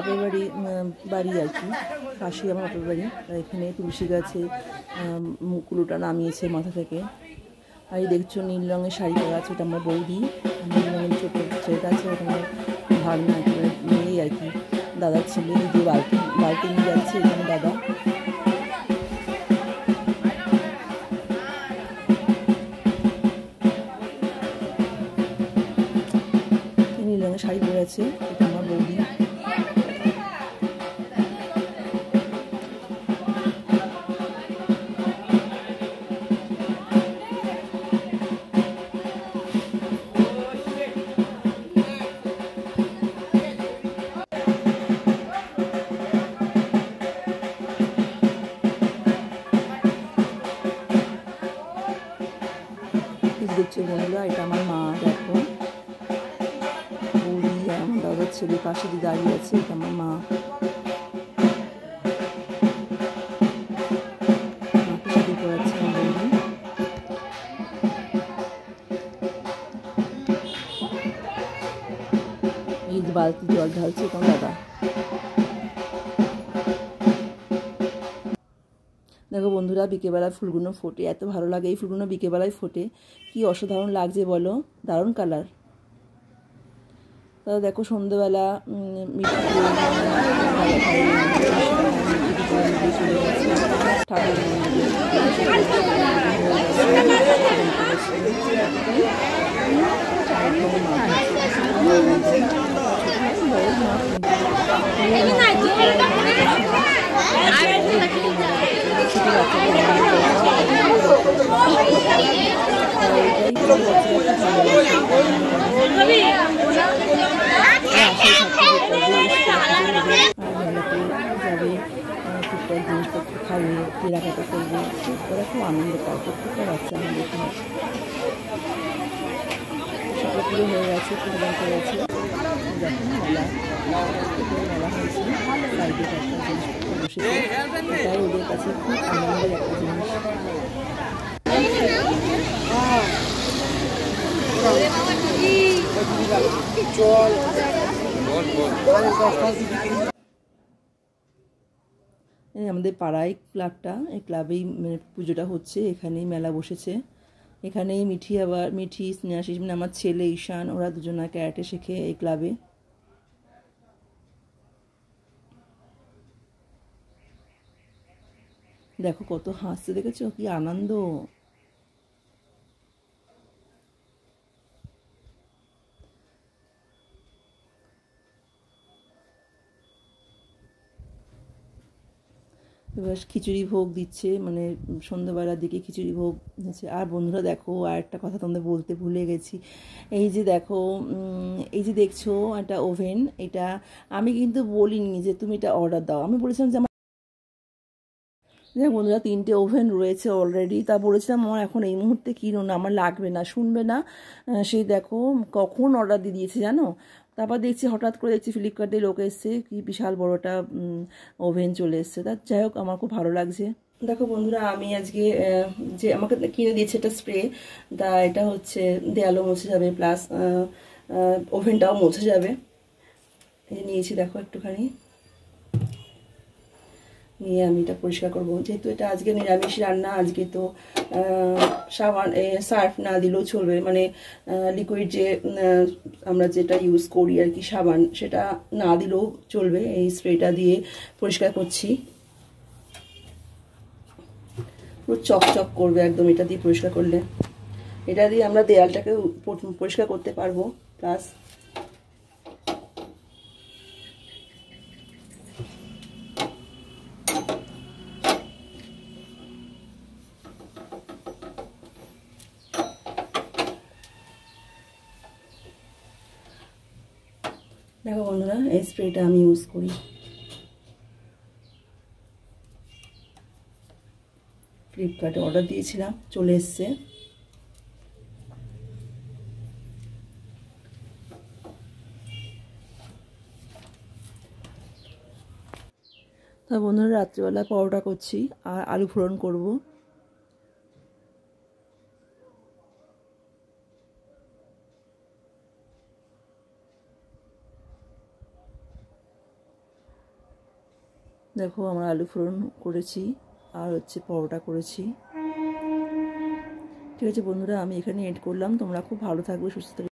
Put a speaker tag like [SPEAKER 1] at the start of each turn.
[SPEAKER 1] বাপের বাড়ি বাড়ি আর কি, পাশেই আমার বাপের বাড়ি। এখানে তুলসী গাছে কুলোটা নামিয়েছে মাথা থেকে। আর এই দেখছো নীল রঙের শাড়ি পরা আছে, ওটা আমার বৌদি। নীল রঙের ছোটো ছেলেটা আছে, ওটা আমার ভাগনা, মেয়েই আর কি, দাদার ছেলে। দিদি বালতি নিয়ে যাচ্ছে, এখানে দাদা। নীল রঙের শাড়ি পরে আছে, এটা আমার বৌদি। দেখছো বন্ধুরা, এটা আমার মা, দেখো বৌদি আর আমার দাদার ছেলে পাশে দিয়ে দাঁড়িয়ে আছে, এটা আমার মা। মাকে শাড়ি পরাচ্ছে আমার বৌদি। এই বালতি জল ঢালছে, এটা আমার দাদা। দেখো বন্ধুরা, বিকেলবেলা ফুলগুলো ফোটে, এত ভালো লাগে। এই ফুলগুলো বিকেলবেলায় ফোটে, কি অসাধারণ লাগছে বলো, দারুণ কালার। তাহলে দেখো সন্ধ্যেবেলা টুকটাক জিনিসপত্র খাইয়ে কেনাকাটা করবে, ওরা খুব আনন্দ পায়, প্রত্যেকটা বাচ্চা আনন্দ পায়। সকাল পুরো হয়ে গেছে, প্রোগ্রাম করেছে, দেখুন মেলা হয়েছে, সাইডে একটা জিনিসপত্র বসেছে, এটাই ওদের কাছে খুব আনন্দের একটা জিনিস। আমাদের পাড়ায় ক্লাবটা, এই ক্লাবেই পুজোটা হচ্ছে, এখানেই মেলা বসেছে। এখানেই মিঠি স্নেহাশিস মানে আমার ছেলে ঈশান, ওরা দুজনা ক্যারাটে শেখে এই ক্লাবে। দেখো কত হাসছে, দেখেছো কি আনন্দ। এবার খিচুড়ি ভোগ দিচ্ছে, মানে সন্ধ্যাবেলার দিকে খিচুড়ি ভোগ দিচ্ছে। আর বন্ধুরা দেখো, আর একটা কথা তোমাদের বলতে ভুলে গেছি, এই যে দেখো, এই যে দেখছো একটা ওভেন, এটা আমি কিন্তু বলিনি যে তুমি এটা অর্ডার দাও, আমি বলেছিলাম যে বন্ধুরা 3টে ওভেন রয়েছে অলরেডি, তা বলেছিলাম আমার এখন এই মুহূর্তে কিনো না, আমার লাগবে না, শুনবে না। সেই দেখো কখন অর্ডার দিয়ে দিয়েছে জানো। তারপর দেখছি হঠাৎ করে দেখছি ফ্লিপকার্টে লোক এসছে, কি বিশাল বড়টা ওভেন চলে এসছে। তা যাই হোক, আমার খুব ভালো লাগছে। দেখো বন্ধুরা, আমি আজকে যে আমাকে কিনে দিয়েছে এটা স্প্রে, তা এটা হচ্ছে দেয়ালও মুছে যাবে, প্লাস ওভেনটাও মুছে যাবে। এই নিয়েছি দেখো একটুখানি, নিয়ে আমি এটা পরিষ্কার করবো। যেহেতু এটা আজকে নিরামিষ রান্না, আজকে তো সাবান সার্ফ না দিলেও চলবে, মানে লিকুইড যে আমরা যেটা ইউজ করি আর কি সাবান, সেটা না দিলেও চলবে। এই স্প্রেটা দিয়ে পরিষ্কার করছি, পুরো চকচক করবে একদম এটা দিয়ে পরিষ্কার করলে। এটা দিয়ে আমরা দেয়ালটাকে পরিষ্কার করতে পারবো। প্লাস দেখো বন্ধুরা, এই স্প্রেটা আমি ইউজ করি, ফ্লিপকার্টে অর্ডার দিয়েছিলাম, চলে এসছে। তা বন্ধুরা, রাত্রিবেলা পরোটা করছি আর আলু ফোড়ন করব। দেখো আমরা আলু ফোড়ন করেছি আর হচ্ছে পরোটা করেছি। ঠিক আছে বন্ধুরা, আমি এখানে এড করলাম। তোমরা খুব ভালো থাকবে, সুস্থ থাকবে।